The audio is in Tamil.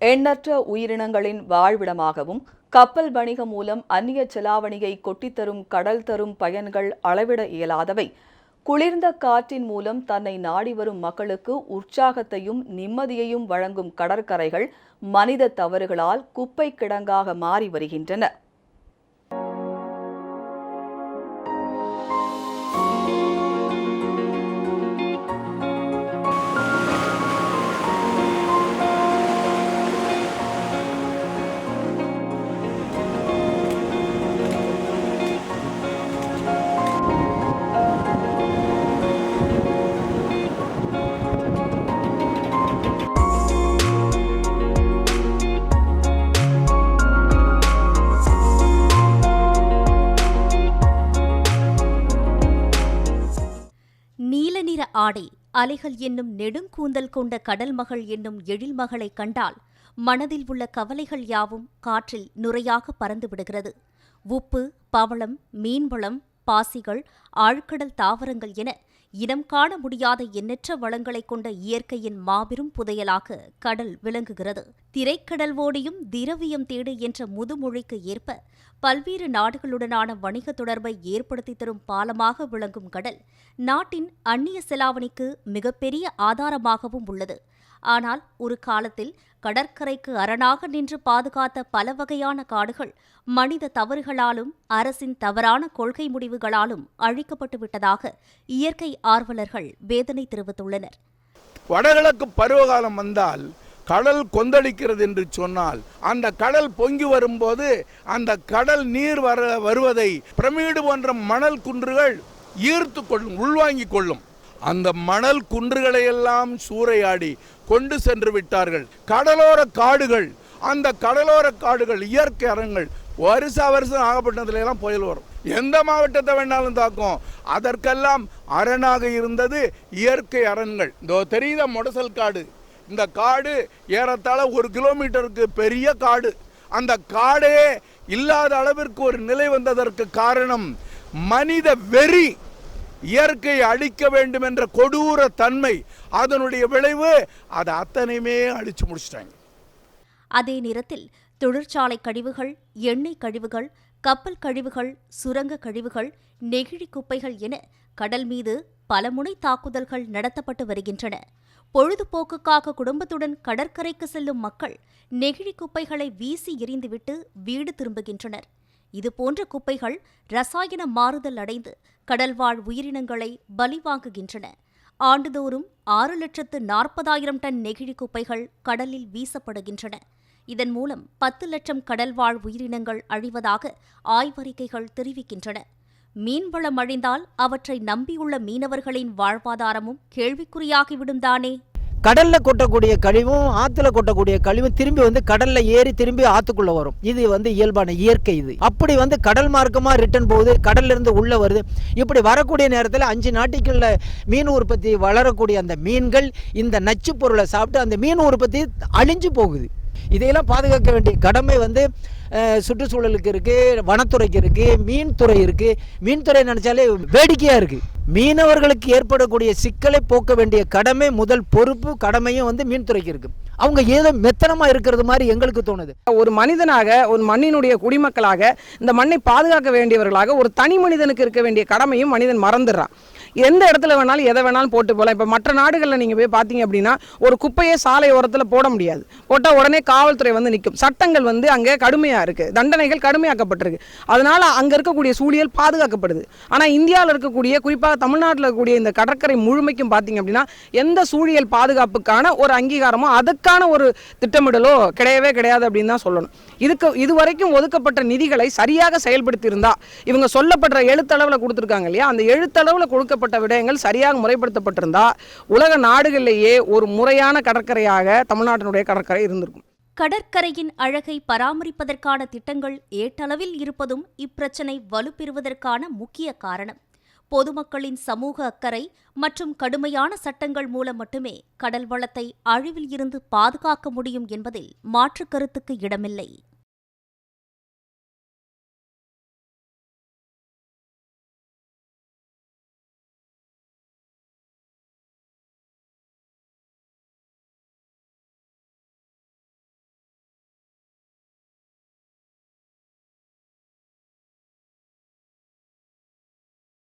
எண்ணற்ற உயிரினங்களின் வாழ்விடமாகவும் கப்பல் வணிகம் மூலம் அந்நிய செலாவணியை கொட்டித்தரும் கடல் தரும் பயன்கள் அளவிட இயலாதவை. குளிர்ந்த காற்றின் மூலம் தன்னை நாடி வரும் மக்களுக்கு உற்சாகத்தையும் நிம்மதியையும் வழங்கும் கடற்கரைகள் மனித தவறுகளால் குப்பை கிடங்காக மாறி வருகின்றன. நீல நிற ஆடை, அலைகள் என்னும் நெடுங்கூந்தல் கொண்ட கடல் மகள் என்னும் எழில் மகளை கண்டால் மனதில் உள்ள கவலைகள் யாவும் காற்றில் நுரையாக பறந்து விடுகிறது. உப்பு, பவளம், மீன்வளம், பாசிகள், ஆழ்கடல் தாவரங்கள் என இனம் காண முடியாத எண்ணற்ற வளங்களை கொண்ட இயற்கையின் மாபெரும் புதையலாக கடல் விளங்குகிறது. திரைக்கடல் ஓடியும் திரவியம் தேடு என்ற முதுமொழிக்கு ஏற்ப பல்வேறு நாடுகளுடனான வணிக தொடர்பை ஏற்படுத்தி தரும் பாலமாக விளங்கும் கடல் நாட்டின் அந்நிய செலாவணிக்கு மிகப்பெரிய ஆதாரமாகவும் உள்ளது. ஆனால் ஒரு காலத்தில் கடற்கரைக்கு அரணாக நின்று பாதுகாத்த பல வகையான காடுகள் மனித தவறுகளாலும் அரசின் தவறான கொள்கை முடிவுகளாலும் அழிக்கப்பட்டு விட்டதாக இயற்கை ஆர்வலர்கள் வேதனை தெரிவித்துள்ளனர். வடகிழக்கு பருவகாலம் வந்தால் கடல் கொந்தளிக்கிறது என்று சொன்னால் அந்த கடல் பொங்கி வரும்போது அந்த கடல் நீர் வருவதை பிரமிடு போன்ற மணல் குன்றுகள் ஈர்த்து கொள்ளும், உள்வாங்கிக் கொள்ளும். அந்த மணல் குன்றுகளை எல்லாம் சூறையாடி கொண்டு சென்று விட்டார்கள். கடலோர காடுகள், அந்த கடலோர காடுகள் இயற்கை அரண்கள் வருஷம் நாகப்பட்டினத்துல எல்லாம் புயல் வரும், எந்த மாவட்டத்தை வேணாலும் தாக்கும். அதற்கெல்லாம் அரணாக இருந்தது இயற்கை அரண்கள். இதோ தெரியுத மொடசல் காடு, இந்த காடு ஏறத்தாழ 1 கிலோமீட்டருக்கு பெரிய காடு. அந்த காடே இல்லாத அளவிற்கு ஒரு நிலை வந்ததற்கு காரணம் மனித வெறி, இயற்கை அழிக்க வேண்டும் என்ற கொடூர தன்மை. அதனுடைய விளைவு அது அத்தனையுமே அழிச்சு முடிச்சிட்டாங்க. அதே நேரத்தில் தொழிற்சாலை கழிவுகள், எண்ணெய் கழிவுகள், கப்பல் கழிவுகள், சுரங்க கழிவுகள், நெகிழி குப்பைகள் என கடல் மீது பல முனை தாக்குதல்கள் நடத்தப்பட்டு வருகின்றன. பொழுதுபோக்குக்காக குடும்பத்துடன் கடற்கரைக்கு செல்லும் மக்கள் நெகிழி குப்பைகளை வீசி எறிந்துவிட்டு வீடு திரும்புகின்றனர். இதுபோன்ற குப்பைகள் ரசாயன மாறுதல் அடைந்து கடல்வாழ் உயிரினங்களை பலி வாங்குகின்றன. ஆண்டுதோறும் 6,40,000 டன் நெகிழி குப்பைகள் கடலில் வீசப்படுகின்றன. இதன் மூலம் 10 லட்சம் கடல்வாழ் உயிரினங்கள் அழிவதாக ஆய்வறிக்கைகள் தெரிவிக்கின்றன. மீன்வளம் அழிந்தால் அவற்றை நம்பியுள்ள மீனவர்களின் வாழ்வாதாரமும் கேள்விக்குறியாகிவிடும் தானே. கடல்ல கொட்டக்கூடிய கழிவும் ஆத்துல கொட்டக்கூடிய கழிவும் திரும்பி கடல்ல ஏறி திரும்பி ஆத்துக்குள்ள வரும். இது இயல்பான இயற்கை. இது அப்படி கடல் மார்க்கமா ரிட்டர்ன் போகுது, கடல்ல இருந்து உள்ள வருது. இப்படி வரக்கூடிய நேரத்தில் 5 நாட்டுக்குள்ள மீன் உற்பத்தி வளரக்கூடிய அந்த மீன்கள் இந்த நச்சு பொருளை சாப்பிட்டு அந்த மீன் உற்பத்தி அழிஞ்சு போகுது. இதையெல்லாம் பாதுகாக்க வேண்டிய கடமை சுற்றுச்சூழலுக்கு இருக்கு, வனத்துறைக்கு இருக்கு, மீன்துறை இருக்கு. மீன்துறை நினைச்சாலே வேடிக்கையா இருக்கு. மீனவர்களுக்கு ஏற்படக்கூடிய சிக்கலை போக்க வேண்டிய கடமை, முதல் பொறுப்பு கடமையும் மீன்துறைக்கு இருக்கு. அவங்க ஏதோ மெத்தனமா இருக்கிறது மாதிரி எங்களுக்கு தோணுது. ஒரு மனிதனாக, ஒரு மண்ணினுடைய குடிமக்களாக, இந்த மண்ணை பாதுகாக்க வேண்டியவர்களாக ஒரு தனி மனிதனுக்கு இருக்க வேண்டிய கடமையும் மனிதன் மறந்துடுறான். எந்த இடத்துல வேணாலும் எதை வேணாலும் போட்டு போகலாம். இப்போ மற்ற நாடுகளில் நீங்கள் போய் பார்த்தீங்க அப்படின்னா ஒரு குப்பையை சாலை ஓரத்தில் போட முடியாது. போட்டால் உடனே காவல்துறை நிற்கும். சட்டங்கள் அங்கே கடுமையாக இருக்குது, தண்டனைகள் கடுமையாக்கப்பட்டிருக்கு. அதனால் அங்கே இருக்கக்கூடிய சூழல் பாதுகாக்கப்படுது. ஆனால் இந்தியாவில் இருக்கக்கூடிய, குறிப்பாக தமிழ்நாட்டில் இருக்கக்கூடிய இந்த கடற்கரை முழுமைக்கும் பார்த்தீங்க அப்படின்னா எந்த சூழல் பாதுகாப்புக்கான ஒரு அங்கீகாரமோ அதுக்கான ஒரு திட்டமிடலோ கிடையவே கிடையாது அப்படின்னு தான் சொல்லணும். இதுவரைக்கும் ஒதுக்கப்பட்ட நிதிகளை சரியாக செயல்படுத்தி இருந்தா, இவங்க சொல்லப்படுற எழுத்தளவில் கொடுத்துருக்காங்க இல்லையா, அந்த எழுத்தளவில் கொடுக்கப்பட்ட விடயங்கள் சரியாக முறைப்படுத்தப்பட்டிருந்தா உலக நாடுகளிலேயே ஒரு முறையான கடற்கரையாக தமிழ்நாட்டினுடைய கடற்கரை இருந்திருக்கும். கடற்கரையின் அழகை பராமரிப்பதற்கான திட்டங்கள் ஏட்டளவில் இருப்பதும் இப்பிரச்சினை வலுப்பெறுவதற்கான முக்கிய காரணம். பொதுமக்களின் சமூக அக்கறை மற்றும் கடுமையான சட்டங்கள் மூலம் மட்டுமே கடல் வளத்தை அழிவில் இருந்து பாதுகாக்க முடியும் என்பதில் மாற்றுக் கருத்துக்கு இடமில்லை.